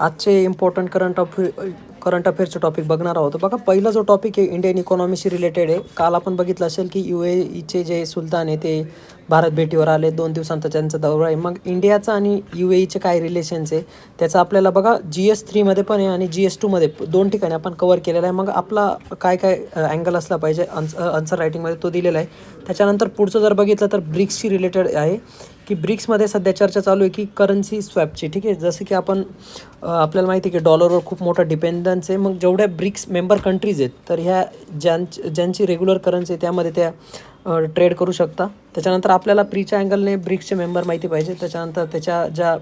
आजचे important current अफेअरचे topic बघणार आहोत. बघा, पहिला जो टॉपिक आहे इंडियन इकॉनॉमीशी रिलेटेड आहे. काल आपण बघितलं असेल की UAEचे जे सुलतान आहे ते भारत भेटीवर आले. 2 दिवसांचा त्यांचा दौरा आहे. मग इंडियाचा आणि UAEचे काय रिलेशन्स आहे त्याचं आपल्याला बघा GS3मध्ये पण आहे आणि GS2मध्ये 2 ठिकाणी आपण कव्हर केलेला आहे. मग आपला काय काय अँगल असला पाहिजे आन्सर रायटिंगमध्ये तो दिलेला आहे. त्याच्यानंतर पुढचं जर बघितलं तर ब्रिक्सशी रिलेटेड आहे की ब्रिक्समध्ये सध्या चर्चा चालू आहे की करन्सी स्वॅपची. ठीक आहे, जसं की आपल्याला माहिती आहे की डॉलरवर खूप मोठा डिपेंडन्स आहे. मग जेवढ्या ब्रिक्स मेंबर कंट्रीज आहेत तर ह्या ज्यांची रेग्युलर करन्सी आहे त्यामध्ये त्या ट्रेड करू शकता. त्याच्यानंतर आपल्याला प्रीच्या अँगलने ब्रिक्सचे मेंबर माहिती पाहिजे. त्याच्यानंतर त्याच्या ज्या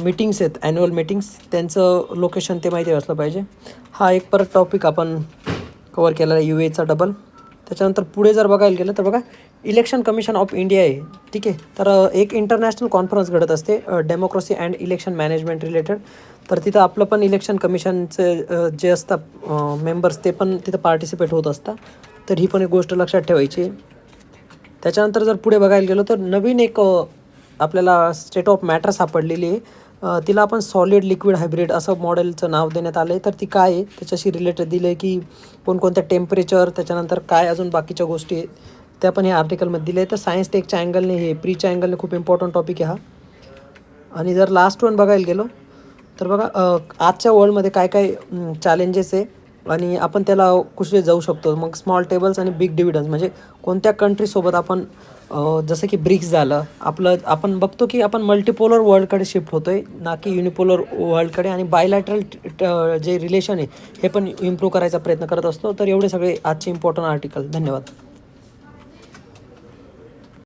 मीटिंग्स आहेत ॲन्युअल मीटिंग्स त्यांचं लोकेशन ते माहिती असलं पाहिजे. हा एक परत टॉपिक आपण कवर केलेला आहे UAEचा डबल. त्याच्यानंतर पुढे जर बघायला गेलं तर बघा, इलेक्शन कमिशन ऑफ इंडिया आहे. ठीक आहे, तर एक इंटरनॅशनल कॉन्फरन्स घडत असते democracy and election management related. तर तिथं आपलं पण इलेक्शन कमिशनचे जे असतात मेंबर्स ते पण तिथं पार्टिसिपेट होत असतात. तर ही पण एक गोष्ट लक्षात ठेवायची आहे. त्याच्यानंतर जर पुढे बघायला गेलो तर नवीन एक आपल्याला स्टेट ऑफ मॅटर सापडलेली आहे. तिला आपण सॉलिड लिक्विड हायब्रिड असं मॉडेलचं नाव देण्यात आलं आहे. तर ती काय आहे त्याच्याशी रिलेटेड दिलं आहे की कोणकोणत्या टेम्परेचर, त्याच्यानंतर काय अजून बाकीच्या गोष्टी आहेत त्या पण ह्या आर्टिकलमध्ये दिल्या आहे. तर सायन्स टेकच्या अँगलने हे प्रीच्या अँगलने खूप इम्पॉर्टंट टॉपिक आहे हा. आणि जर लास्ट वन बघायला गेलो तर बघा, आजच्या वर्ल्डमध्ये काय काय चॅलेंजेस आहे आणि आपण त्याला कुठे जाऊ शकतो. मग स्मॉल टेबल्स आणि बिग डिव्हिडन्स म्हणजे कोणत्या कंट्रीसोबत आपण जसं की ब्रिक्स झालं आपलं, आपण बघतो की आपण मल्टीपोलर वर्ल्डकडे शिफ्ट होतो आहे ना की युनिपोलर वर्ल्डकडे. आणि बायलॅटरल जे रिलेशन आहे हे पण इम्प्रूव्ह करायचा प्रयत्न करत असतो. तर एवढे सगळे आजचे इम्पॉर्टंट आर्टिकल. धन्यवाद.